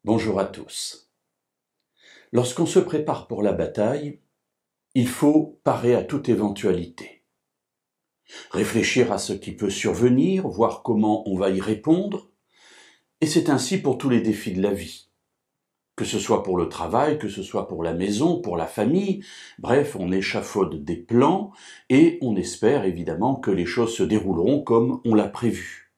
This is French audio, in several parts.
Bonjour à tous. Lorsqu'on se prépare pour la bataille, il faut parer à toute éventualité. Réfléchir à ce qui peut survenir, voir comment on va y répondre, et c'est ainsi pour tous les défis de la vie. Que ce soit pour le travail, que ce soit pour la maison, pour la famille, bref, on échafaude des plans et on espère évidemment que les choses se dérouleront comme on l'a prévu.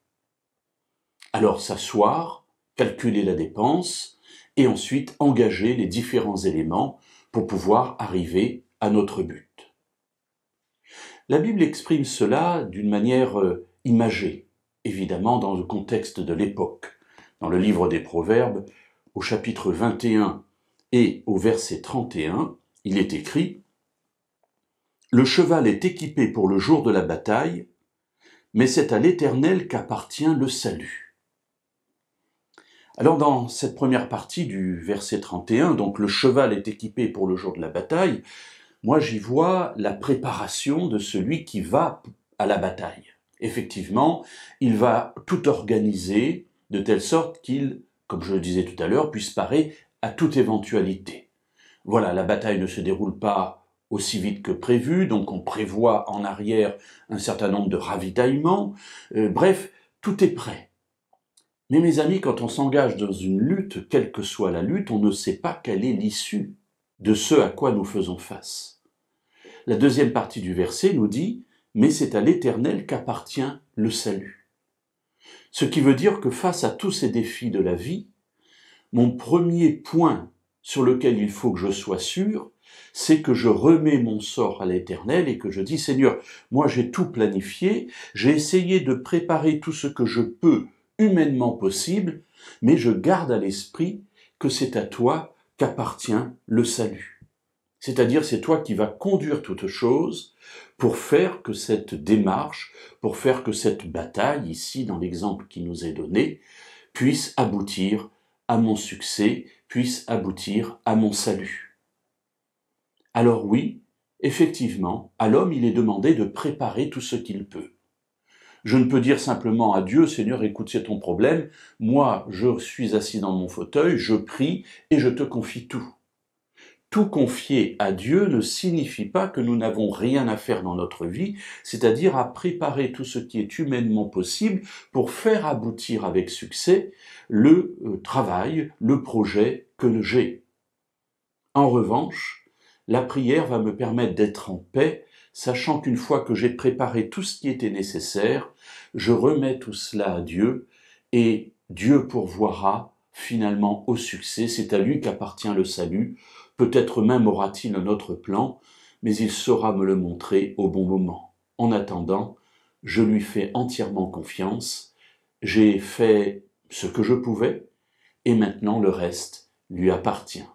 Alors s'asseoir, calculer la dépense, et ensuite engager les différents éléments pour pouvoir arriver à notre but. La Bible exprime cela d'une manière imagée, évidemment dans le contexte de l'époque. Dans le livre des Proverbes, au chapitre 21 et au verset 31, il est écrit « Le cheval est équipé pour le jour de la bataille, mais c'est à l'Éternel qu'appartient le salut. » Alors dans cette première partie du verset 31, donc le cheval est équipé pour le jour de la bataille, moi j'y vois la préparation de celui qui va à la bataille. Effectivement, il va tout organiser de telle sorte qu'il, comme je le disais tout à l'heure, puisse parer à toute éventualité. Voilà, la bataille ne se déroule pas aussi vite que prévu, donc on prévoit en arrière un certain nombre de ravitaillements, bref, tout est prêt. Mais mes amis, quand on s'engage dans une lutte, quelle que soit la lutte, on ne sait pas quelle est l'issue de ce à quoi nous faisons face. La deuxième partie du verset nous dit « Mais c'est à l'Éternel qu'appartient le salut ». Ce qui veut dire que face à tous ces défis de la vie, mon premier point sur lequel il faut que je sois sûr, c'est que je remets mon sort à l'Éternel et que je dis « Seigneur, moi j'ai tout planifié, j'ai essayé de préparer tout ce que je peux humainement possible, mais je garde à l'esprit que c'est à toi qu'appartient le salut. » C'est-à-dire, c'est toi qui vas conduire toute chose pour faire que cette démarche, pour faire que cette bataille, ici dans l'exemple qui nous est donné, puisse aboutir à mon succès, puisse aboutir à mon salut. Alors oui, effectivement, à l'homme il est demandé de préparer tout ce qu'il peut. Je ne peux dire simplement à Dieu, Seigneur, écoute, c'est ton problème, moi je suis assis dans mon fauteuil, je prie et je te confie tout. Tout confier à Dieu ne signifie pas que nous n'avons rien à faire dans notre vie, c'est-à-dire à préparer tout ce qui est humainement possible pour faire aboutir avec succès le travail, le projet que j'ai. En revanche, la prière va me permettre d'être en paix, sachant qu'une fois que j'ai préparé tout ce qui était nécessaire, je remets tout cela à Dieu et Dieu pourvoira finalement au succès, c'est à lui qu'appartient le salut. Peut-être même aura-t-il un autre plan, mais il saura me le montrer au bon moment. En attendant, je lui fais entièrement confiance, j'ai fait ce que je pouvais, et maintenant le reste lui appartient.